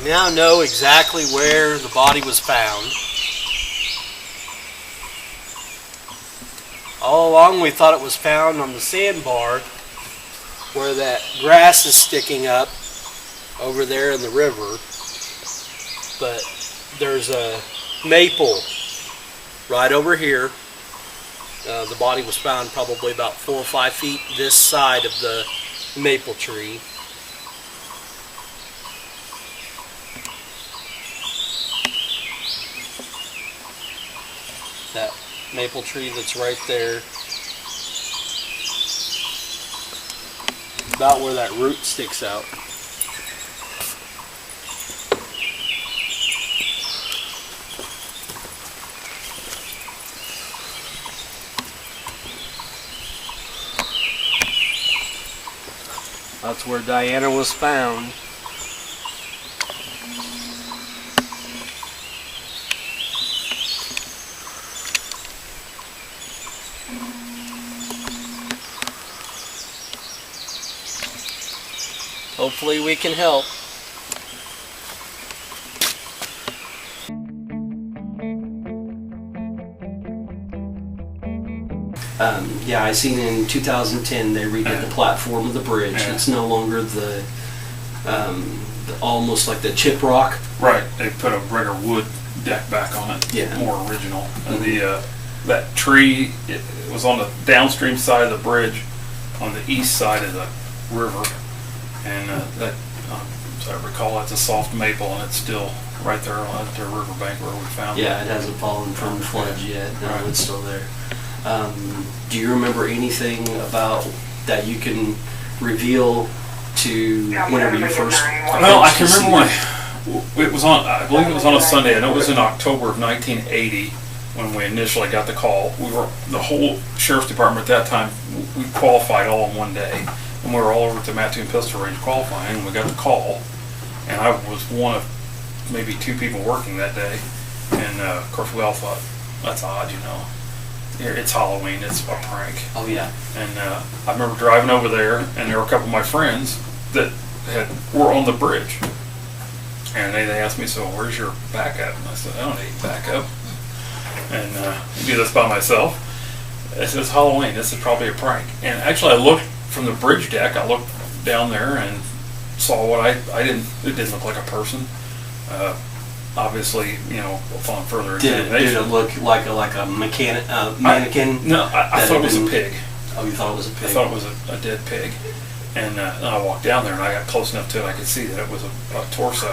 now know exactly where the body was found. All along we thought it was found on the sandbar where that grass is sticking up over there in the river. But there's a maple right over here. The body was found probably about 4 or 5 feet this side of the maple tree. That maple tree that's right there, about where that root sticks out. That's where Diana was found. Hopefully we can help. Yeah, I seen in 2010 they redid the platform of the bridge. Yeah. It's no longer the almost like the chip rock. Right, they put a regular wood deck back on it. Yeah, more original. Mm-hmm. And that tree, it was on the downstream side of the bridge, on the east side of the river, and that, as I recall, that's a soft maple, and it's still right there on the riverbank where we found it. Yeah, it hasn't fallen from the floods yet. No, right. It's still there. Do you remember anything about that you can reveal to whenever you first? Well, I can remember when it was on. I believe it was on a Sunday. I know it was in October of 1980 when we initially got the call. The whole sheriff's department at that time. We qualified all in one day, and we were all over at the Mattoon Pistol Range qualifying. And we got the call, and I was one of maybe 2 people working that day. And of course, we all thought that's odd, you know. It's Halloween, it's a prank. Oh yeah. And I remember driving over there, and there were a couple of my friends that were on the bridge. And they asked me, so where's your backup? And I said, I don't need backup. And I do this by myself. I said, it's Halloween, this is probably a prank. And actually I looked from the bridge deck, I looked down there and saw what it didn't look like a person. Obviously, you know, upon further examination. Did it look like a mannequin? No, I thought it was a pig. Oh, you thought it was a pig? I thought it was a dead pig. And I walked down there and I got close enough to it, I could see that it was a torso.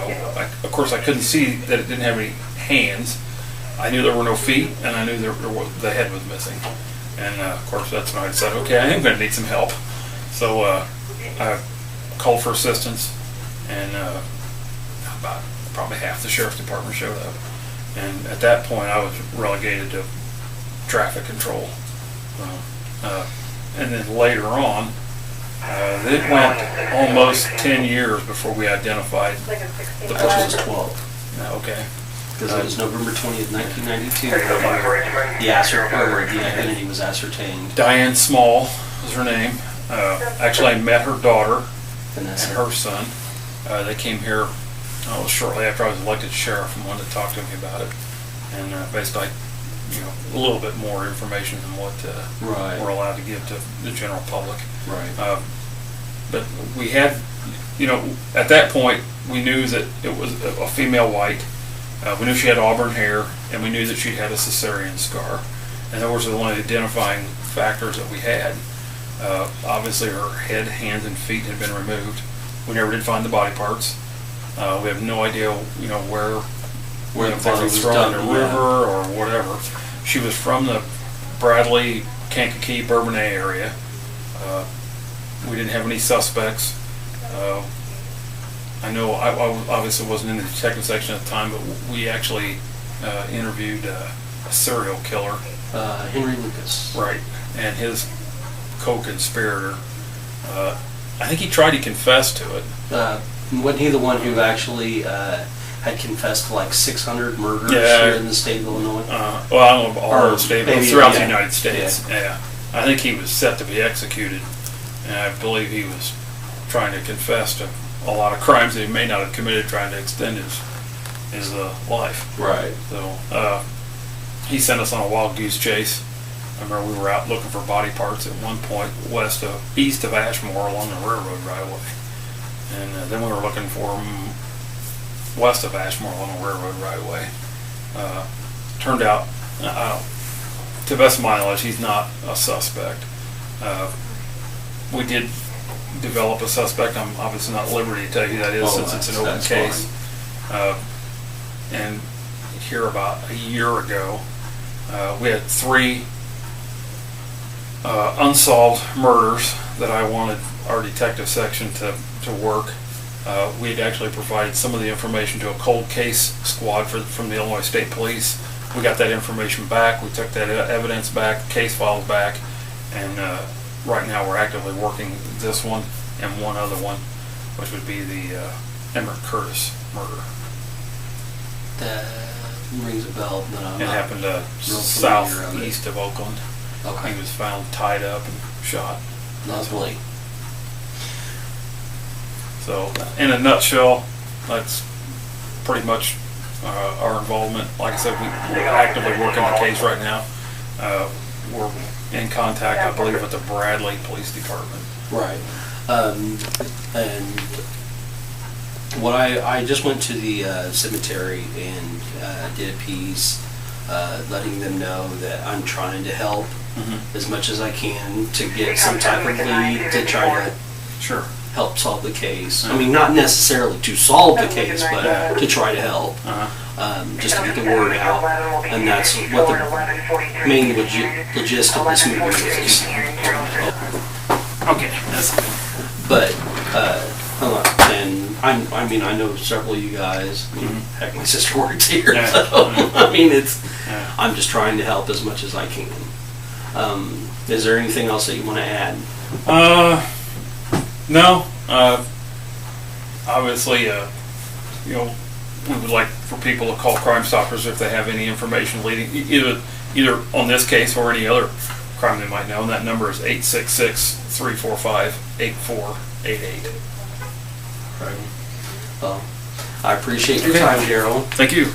Of course, I couldn't see that it didn't have any hands. I knew there were no feet, and I knew the head was missing. And of course, that's when I decided, okay, I am going to need some help. So I called for assistance, and about probably half the sheriff's department showed up. And at that point, I was relegated to traffic control. And then later on, it went almost 10 years before we identified the person. It was 12. Okay. Because it was November 20th, 1992, the identity was ascertained. Diane Small was her name. Actually, I met her daughter Vanessa. And her son. They came here shortly after I was elected sheriff and wanted to talk to me about it. And basically, a little bit more information than what we're allowed to give to the general public. Right. But we had, at that point, we knew that it was a female white. We knew she had auburn hair, and we knew that she had a cesarean scar. And those were the only identifying factors that we had. Obviously, her head, hands, and feet had been removed. We never did find the body parts. We have no idea, where the body was thrown in the river or whatever. She was from the Bradley, Kankakee, Bourbonnais area. We didn't have any suspects. I know I obviously wasn't in the detective section at the time, but we actually interviewed a serial killer. Henry Lucas. Right, and his co-conspirator. I think he tried to confess to it. Wasn't he the one who actually had confessed to like 600 murders here in the state of Illinois? I don't know all over the state, but throughout the United States. Yeah. I think he was set to be executed, and I believe he was trying to confess to a lot of crimes that he may not have committed, trying to extend his life. Right. So he sent us on a wild goose chase. I remember we were out looking for body parts at one point east of Ashmore along the railroad right away, and then we were looking for him west of Ashmore along the railroad right away. Turned out, to the best of my knowledge, he's not a suspect. We did develop a suspect. I'm obviously not at liberty to tell you who that is, since it's an open case. And here about a year ago, we had 3 unsolved murders that I wanted our detective section to work. We had actually provided some of the information to a cold case squad from the Illinois State Police. We got that information back. We took that evidence back, case files back, and right now we're actively working this one and one other one, which would be the Emmett Curtis murder. That rings a bell, but I'm It not happened real southeast of Oakland. Okay. He was found tied up and shot. Lovely. So, in a nutshell, that's pretty much our involvement. Like I said, we're actively working the case right now. We're in contact, I believe, with the Bradley Police Department. Right. And what I just went to the cemetery and did a piece letting them know that I'm trying to help as much as I can to get some type of lead to try to help solve the case. I mean, not necessarily to solve the case, but to try to help, just to get the word out. And that's what the main logist of this movie is. Okay, that's good. But, and I mean, I know several of you guys. I mean, heck, my sister works here, so I mean, I'm just trying to help as much as I can. Is there anything else that you want to add? No. Obviously, we would like for people to call Crime Stoppers if they have any information leading either on this case or any other crime they might know. And that number is 866-345-8488. Right. Well, I appreciate your time, Daryl. Thank you.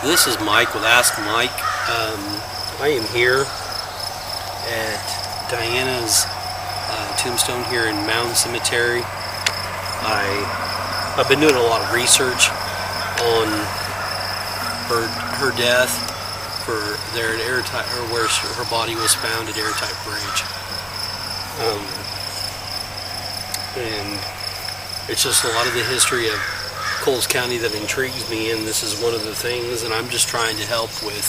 This is Mike with Ask Mike. I am here at Diana's tombstone here in Mound Cemetery. I've been doing a lot of research on her death for there at Airtight, or where her body was found at Airtight Bridge. And it's just a lot of the history of Coles County that intrigues me, and this is one of the things, and I'm just trying to help with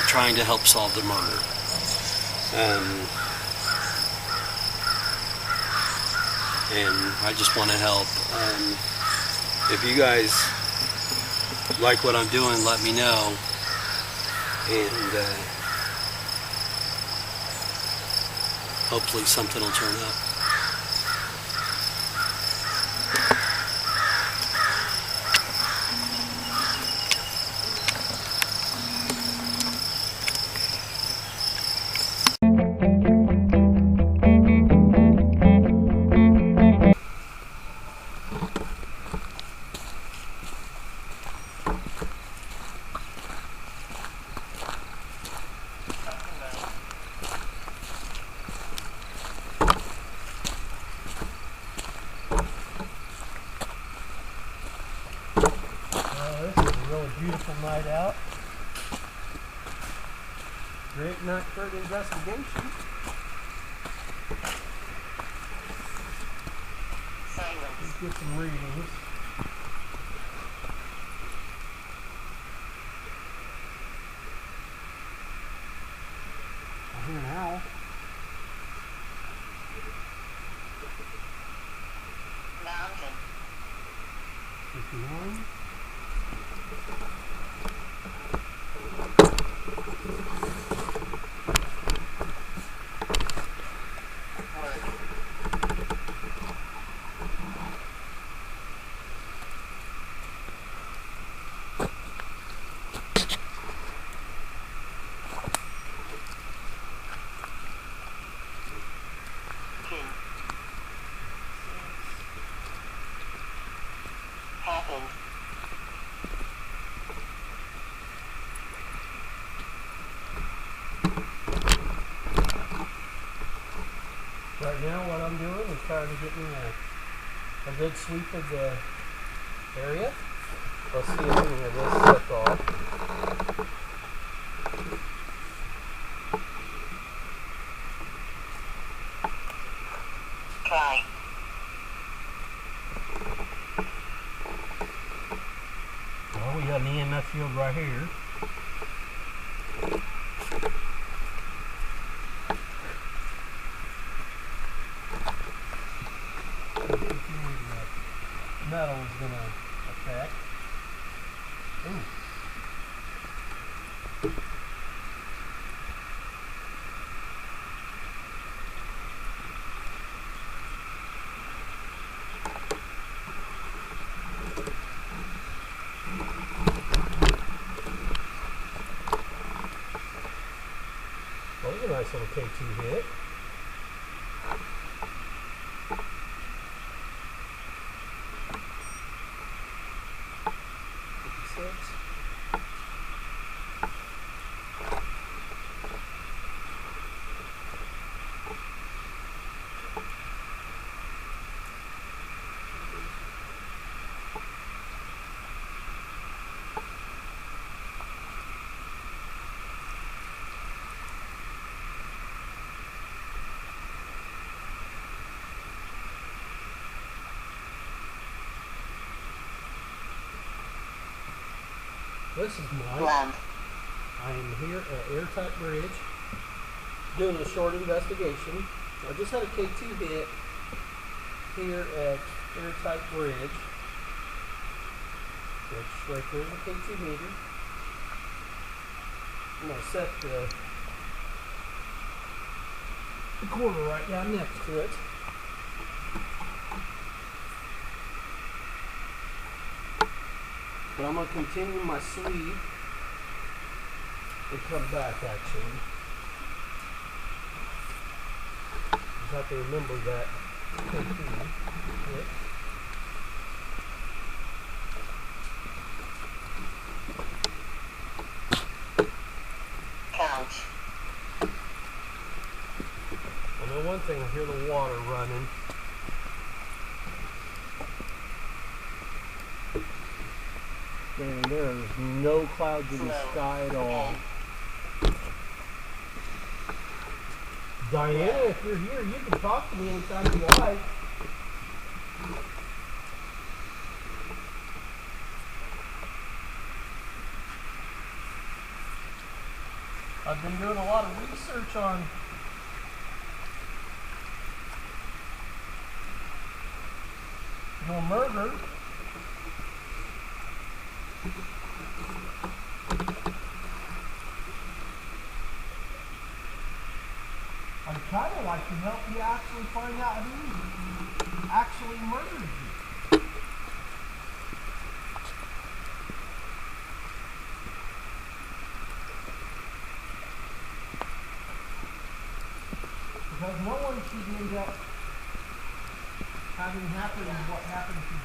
trying to help solve the murder. And I just want to help. If you guys like what I'm doing, let me know, and hopefully something will turn up. Beautiful night out. Great night for an investigation. Let's get some readings. I hear an owl. Mountain. 59. Happened. Right now what I'm doing is trying to get me a good sweep of the area. Let's see if any of this slipped off. Try. Well, we got an EMF field right here. Metal is going to affect. Ooh. Well, that was a nice little K2 hit. This is Mike. Land. I am here at Airtight Bridge doing a short investigation. I just had a K2 hit here at Airtight Bridge, which right there is a K2 meter. I'm going to set the quarter right down next to it. But I'm going to continue my sweep and come back actually. Just have to remember that hit. Count. I know one thing, I hear the water running. And there is no clouds in the sky at all. Diana, if you're here, you can talk to me anytime you like. I've been doing a lot of research on murder. I'd kind of like to help you actually find out who actually murdered you. Because no one should end up having happened what happened to you.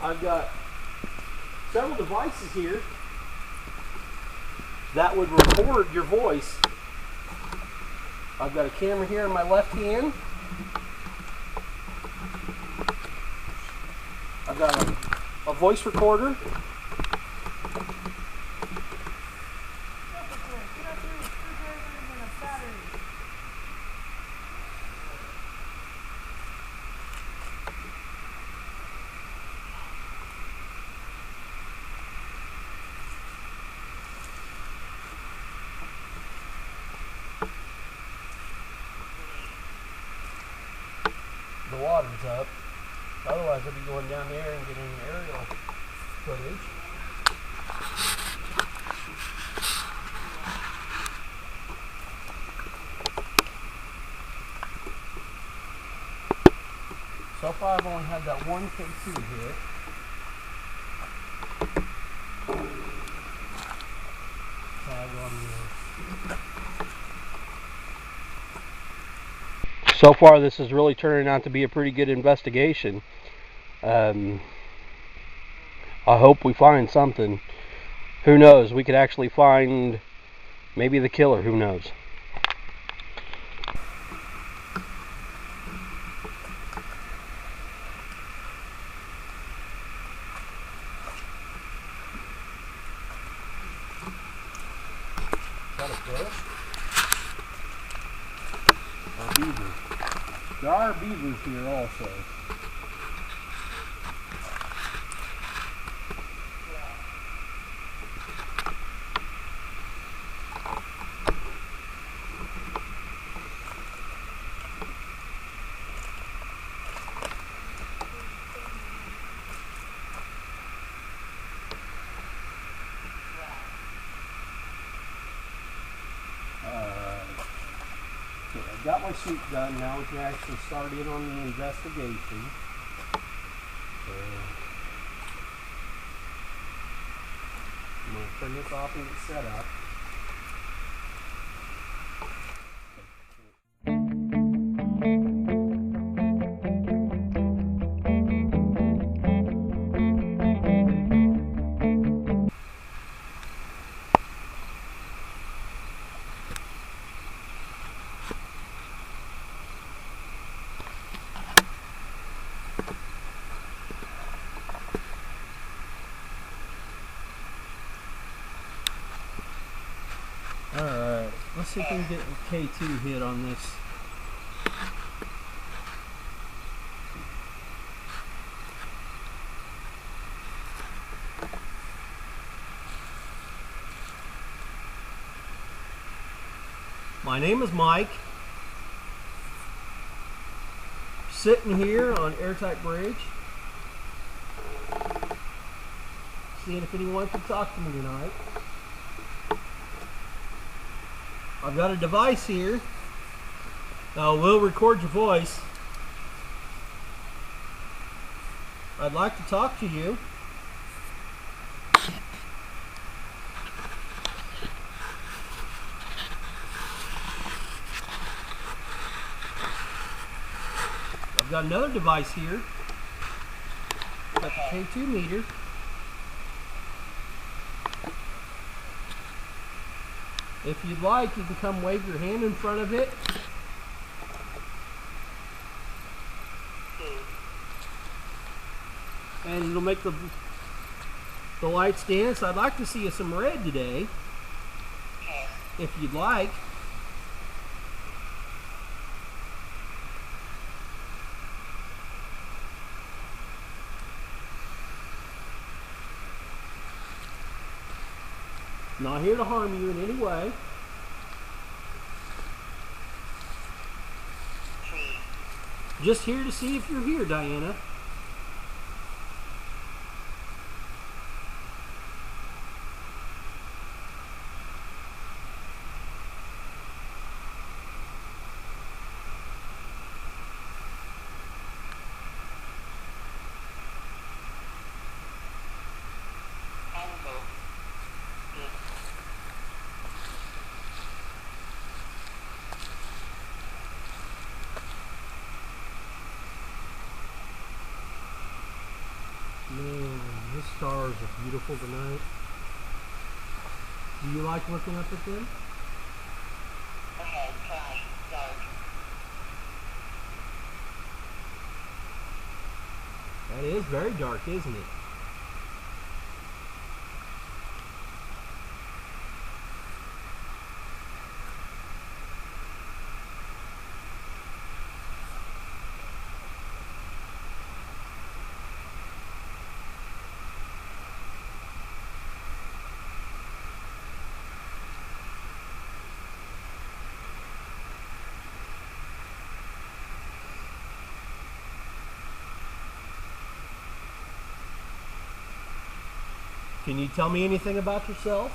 I've got several devices here that would record your voice. I've got a camera here in my left hand. I've got a voice recorder. The water's up. Otherwise, I'd be going down there and getting aerial footage. So far, I've only had that one K2 hit. So far, this is really turning out to be a pretty good investigation. I hope we find something. Who knows? We could actually find maybe the killer. Who knows? Is that a fish? Or beaver? There are beavers here also. I've got my shoot done. Now we can actually start in on the investigation. I'm going to turn this off and get set up. Alright, let's see if we can get a K2 hit on this. My name is Mike. Sitting here on Airtight Bridge. Seeing if anyone can talk to me tonight. I've got a device here that will record your voice. I'd like to talk to you. I've got another device here. Got the K2 meter. If you'd like, you can come wave your hand in front of it. And it'll make the lights dance. I'd like to see some red today. If you'd like. Not here to harm you in any way. Just here to see if you're here, Diana. Man, the stars are beautiful tonight. Do you like looking up at them? Okay, try. Dark. That is very dark, isn't it? Can you tell me anything about yourself?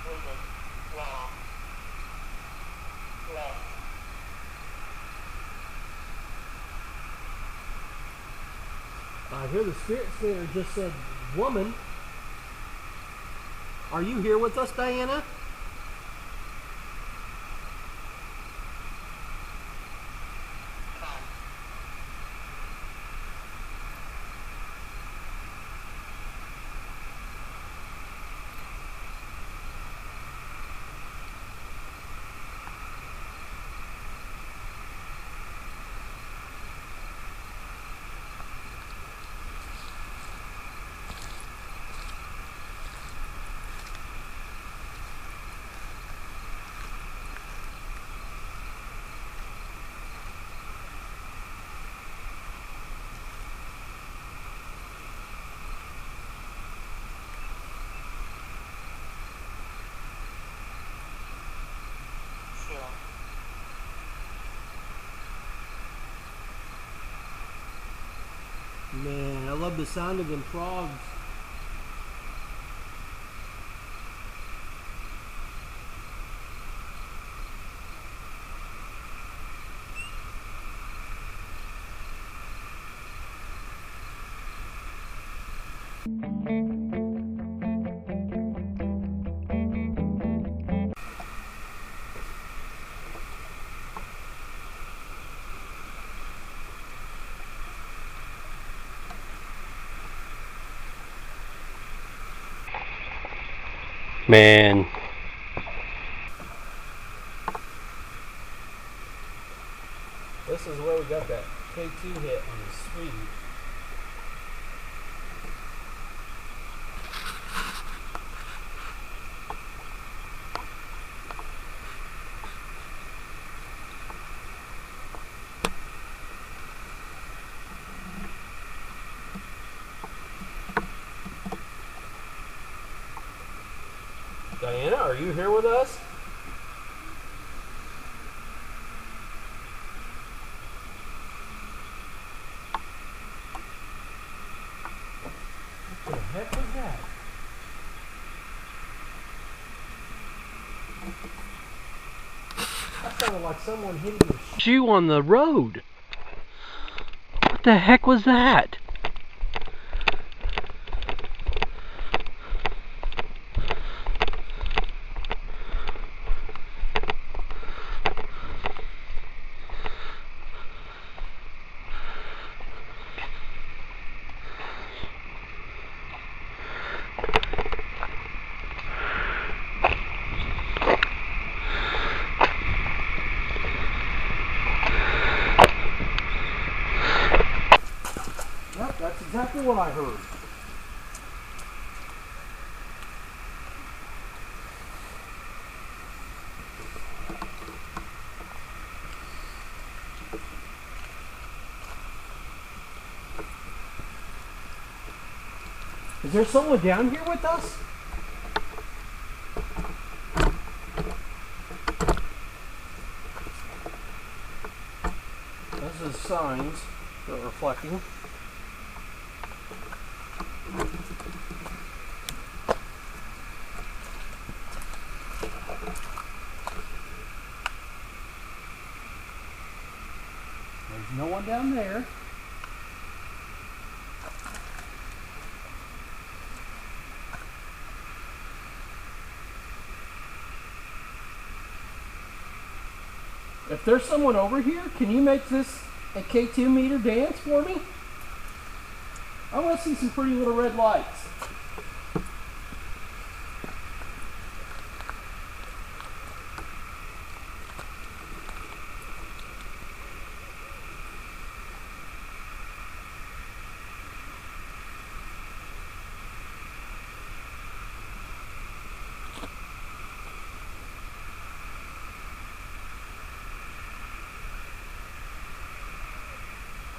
Reading. Now. Left. I hear the spirit center just said, woman. Are you here with us, Diana? Come. Still. Man, I love the sound of them frogs. Man. This is where we got that K2 hit on the Swede. Diana, are you here with us? What the heck was that? That sounded like someone hitting a shoe on the road. What the heck was that? Yep, that's exactly what I heard. Is there someone down here with us? Those are the signs that are reflecting. There's no one down there. If there's someone over here, can you make this a K2 meter dance for me? I want to see some pretty little red lights.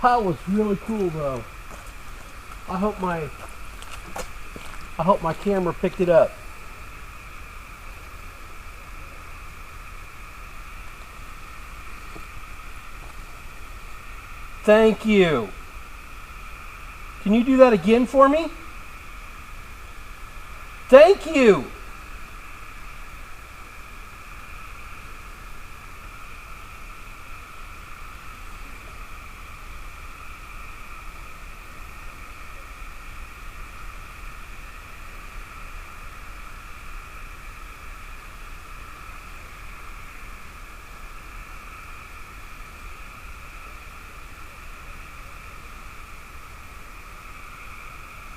That was really cool though. I hope my camera picked it up. Thank you. Can you do that again for me? Thank you.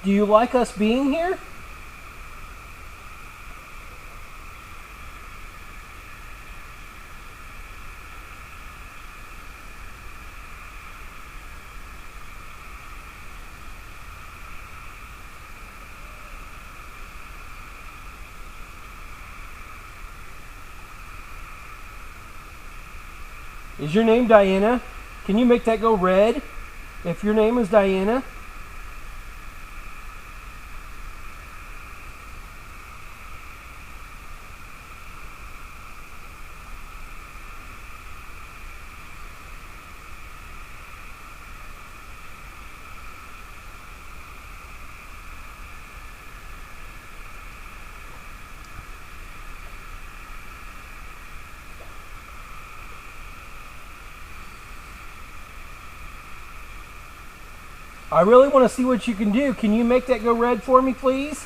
Do you like us being here? Is your name Diana? Can you make that go red if your name is Diana? I really want to see what you can do. Can you make that go red for me, please?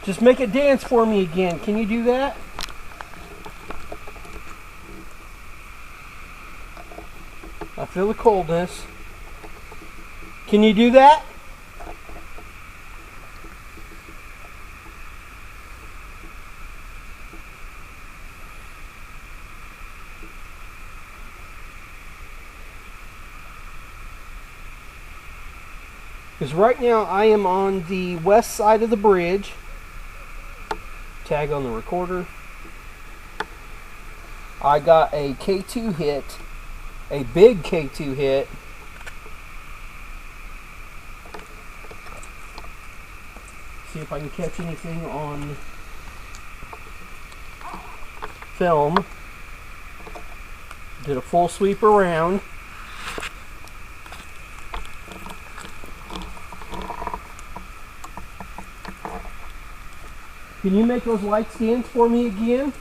Just make it dance for me again. Can you do that? I feel the coldness. Can you do that? Because right now I am on the west side of the bridge. Tag on the recorder. I got a K2 hit. A big K2 hit. See if I can catch anything on film. Did a full sweep around. Can you make those lights dance for me again?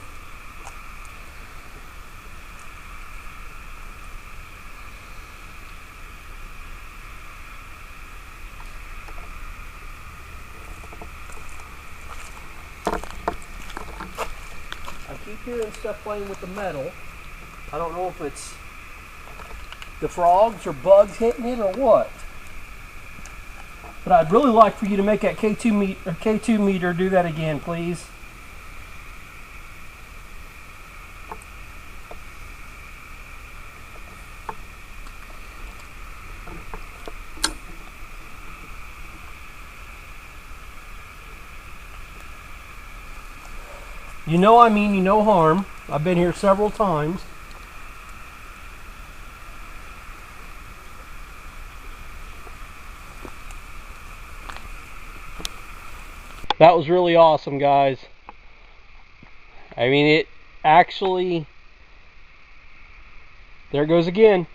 Hearing stuff playing with the metal. I don't know if it's the frogs or bugs hitting it or what. But I'd really like for you to make that K2 meter do that again, please. You know I mean you no harm. I've been here several times. That was really awesome, guys. I mean, it actually... There it goes again.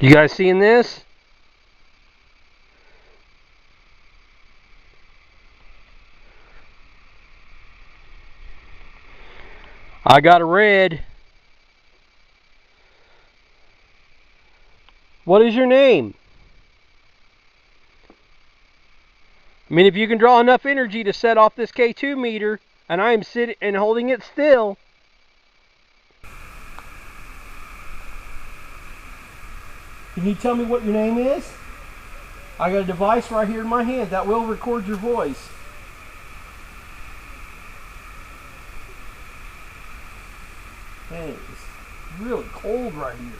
You guys seeing this? I got a red. What is your name? I mean, if you can draw enough energy to set off this K2 meter, and I am sitting and holding it still. Can you tell me what your name is? I got a device right here in my hand that will record your voice. Man, it's really cold right here.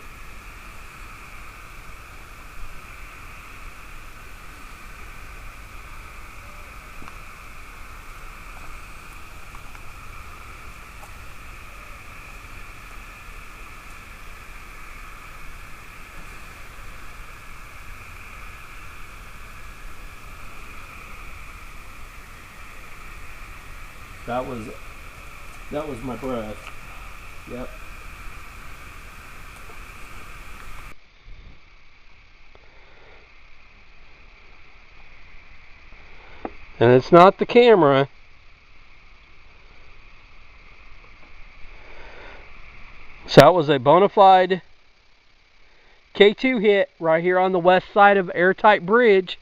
That was my breath. Yep. And it's not the camera. So that was a bona fide K2 hit right here on the west side of Airtight Bridge.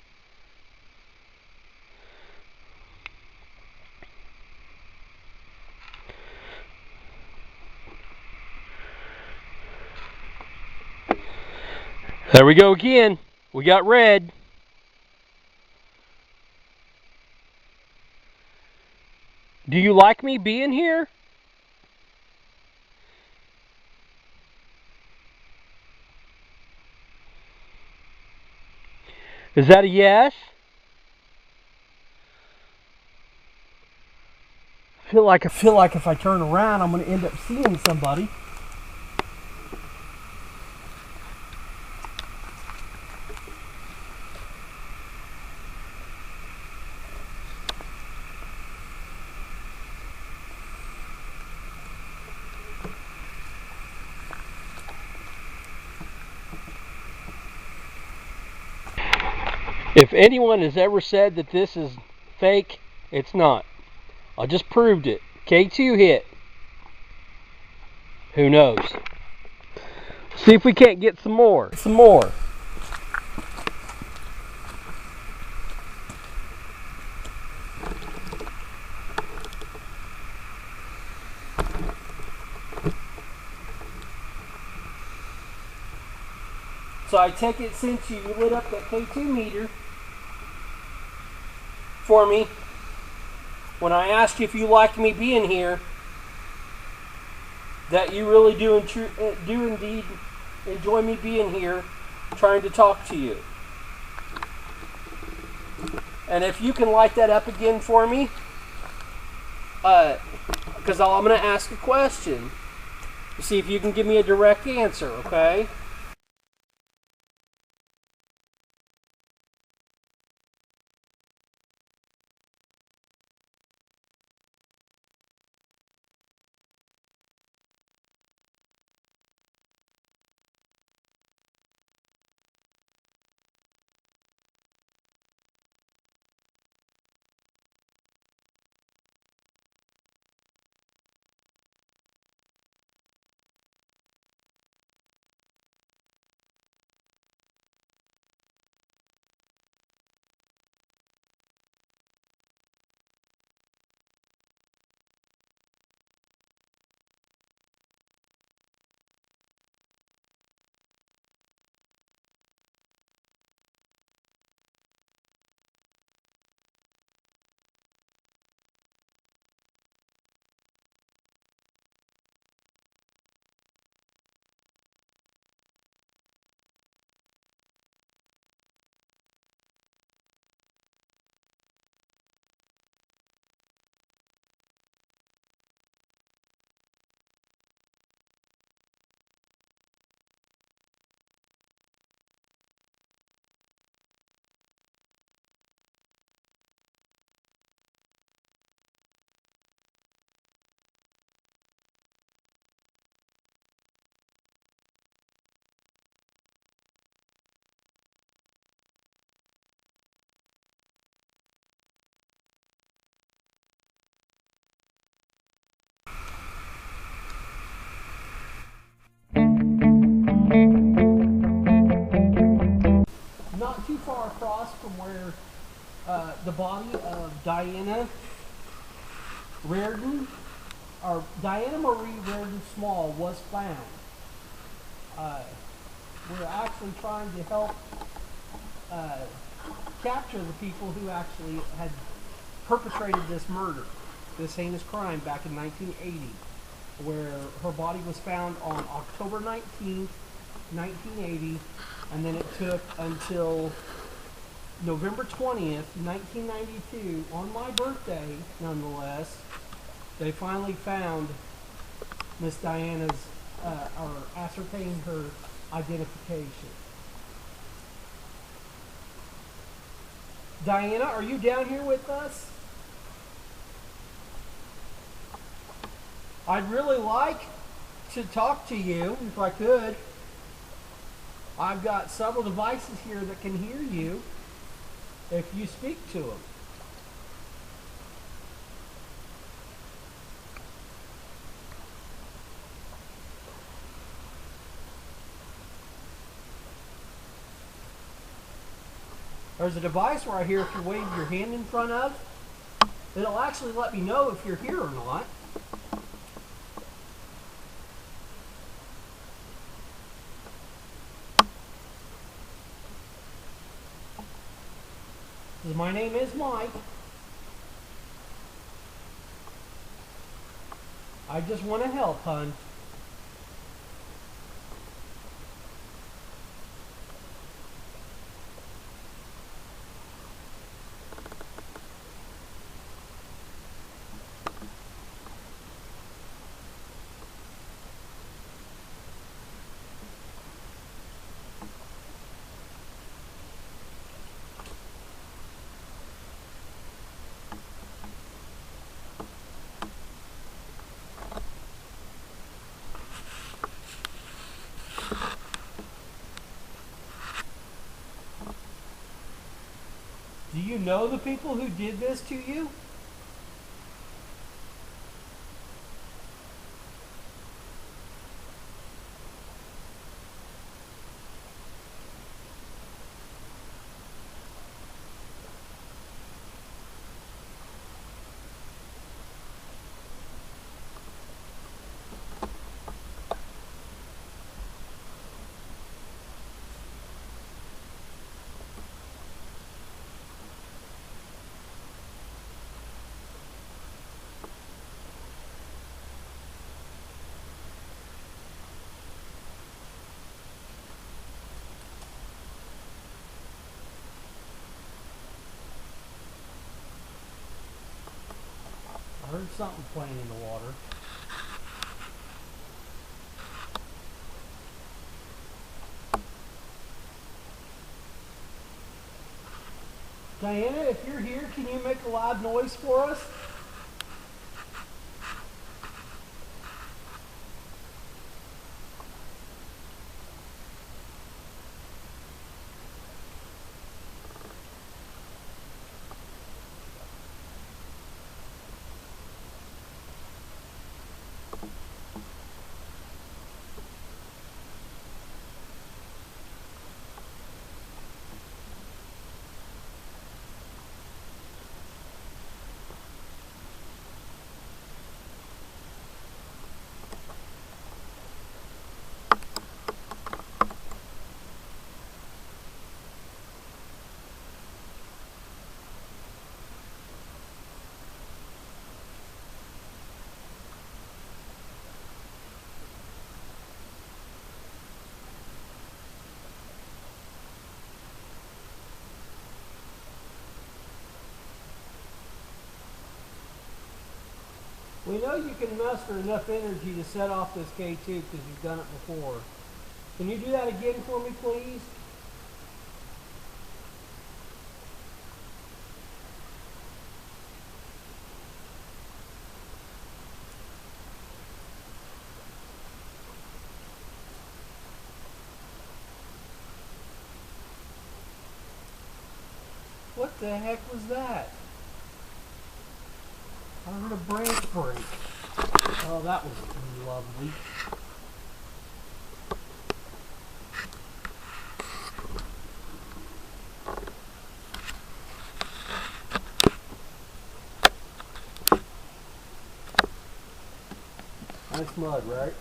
There we go again. We got red. Do you like me being here? Is that a yes? I feel like if I turn around, I'm going to end up seeing somebody. If anyone has ever said that this is fake, it's not. I just proved it. K2 hit. Who knows? See if we can't get some more. Some more. So I take it since you lit up that K2 meter for me, when I asked you if you liked me being here, that you really do indeed enjoy me being here, trying to talk to you. And if you can light that up again for me, because I'm going to ask a question, see if you can give me a direct answer, okay? across from where the body of Diana Reardon, or Diana Marie Reardon Small, was found. We're actually trying to help capture the people who actually had perpetrated this murder, this heinous crime back in 1980, where her body was found on October 19th, 1980, and then it took until November 20th, 1992, on my birthday, nonetheless, they finally found Miss Diana's, or ascertained her identification. Diana, are you down here with us? I'd really like to talk to you, if I could. I've got several devices here that can hear you if you speak to them. There's a device right here, if you wave your hand in front of, it'll actually let me know if you're here or not. My name is Mike. I just want to help, hon. Do you know the people who did this to you? I heard something playing in the water. Diana, if you're here, can you make a loud noise for us? We know you can muster enough energy to set off this K2 because you've done it before. Can you do that again for me, please? What the heck was that? I heard a branch break. Oh, that was lovely. Nice mud, right?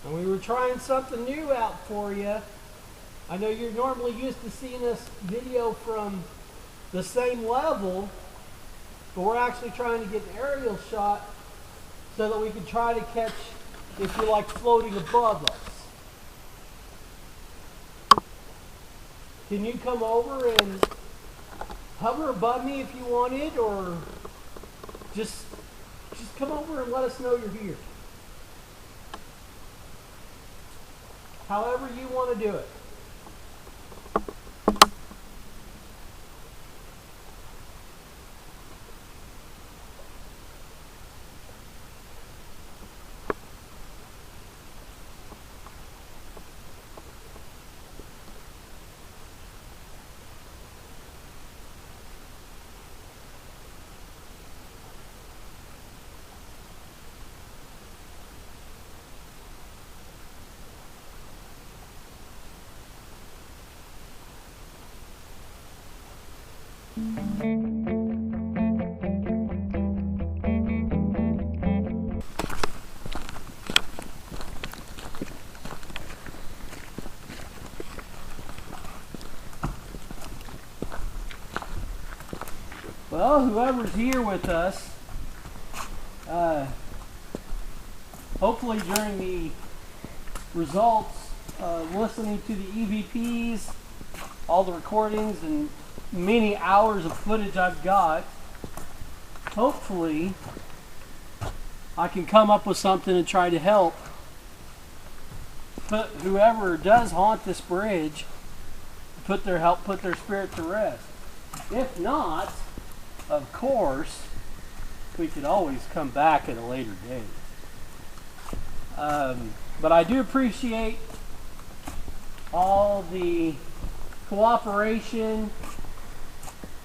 And we were trying something new out for you. I know you're normally used to seeing us video from the same level, but we're actually trying to get an aerial shot so that we can try to catch if you're like floating above us. Can you come over and hover above me if you wanted, or just come over and let us know you're here. However you want to do it. Well, whoever's here with us, hopefully during the results, listening to the EVPs, all the recordings, and many hours of footage I've got, hopefully I can come up with something and try to help put whoever does haunt this bridge, put their spirit to rest. If not, of course, we could always come back at a later date. But I do appreciate all the cooperation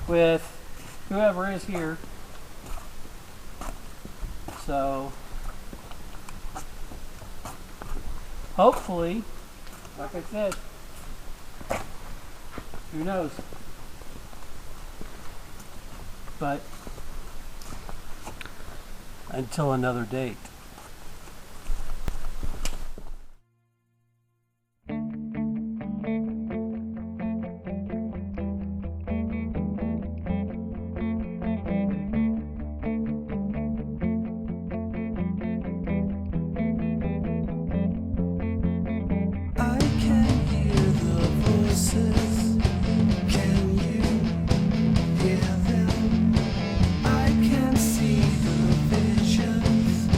with whoever is here. So, hopefully, like I said, who knows? But until another date. I can hear the voices. Can you hear them? I can see the visions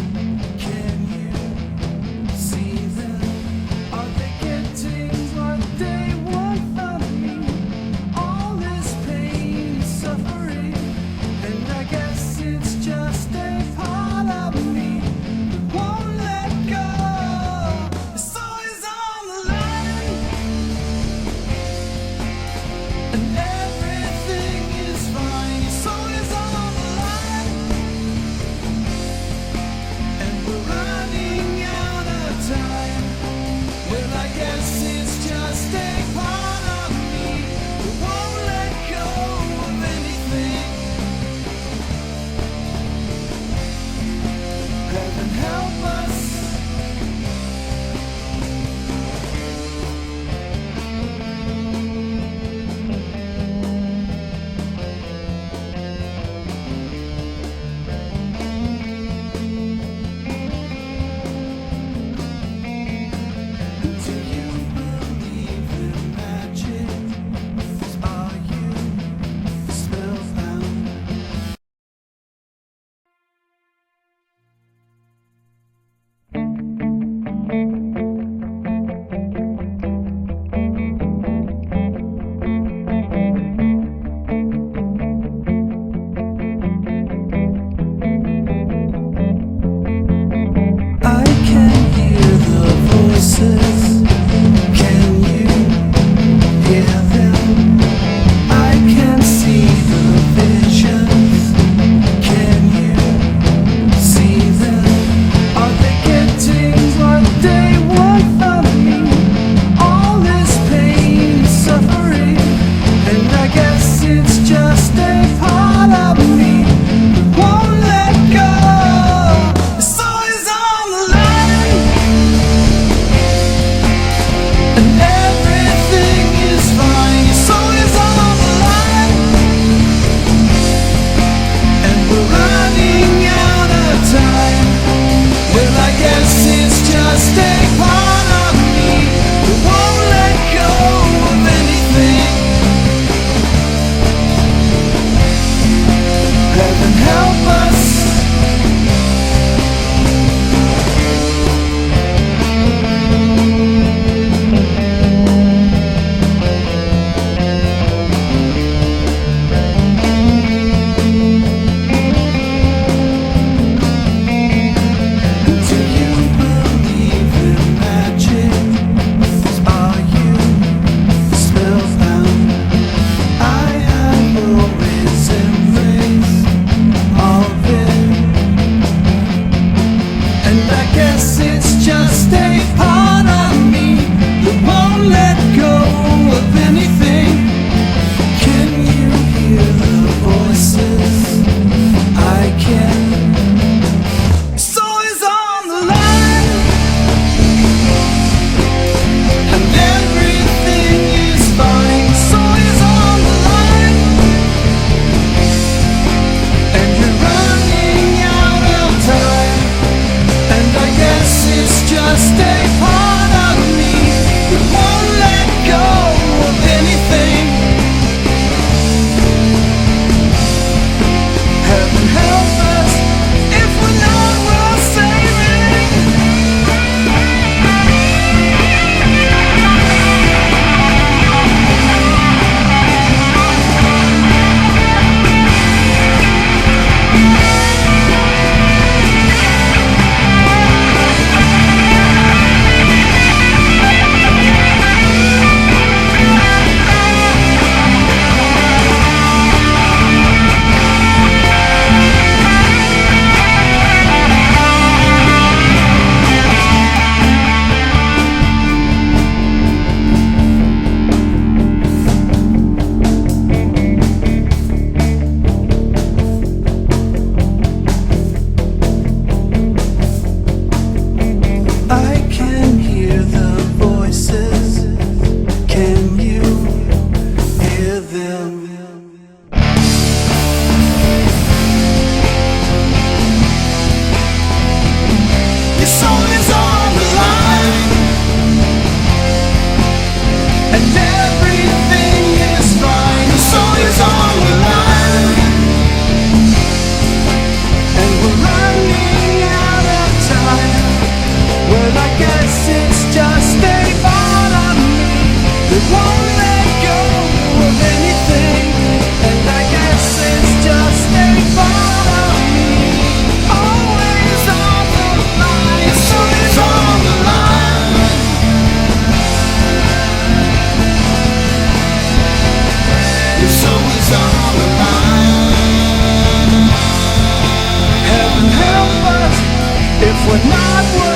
We're not worth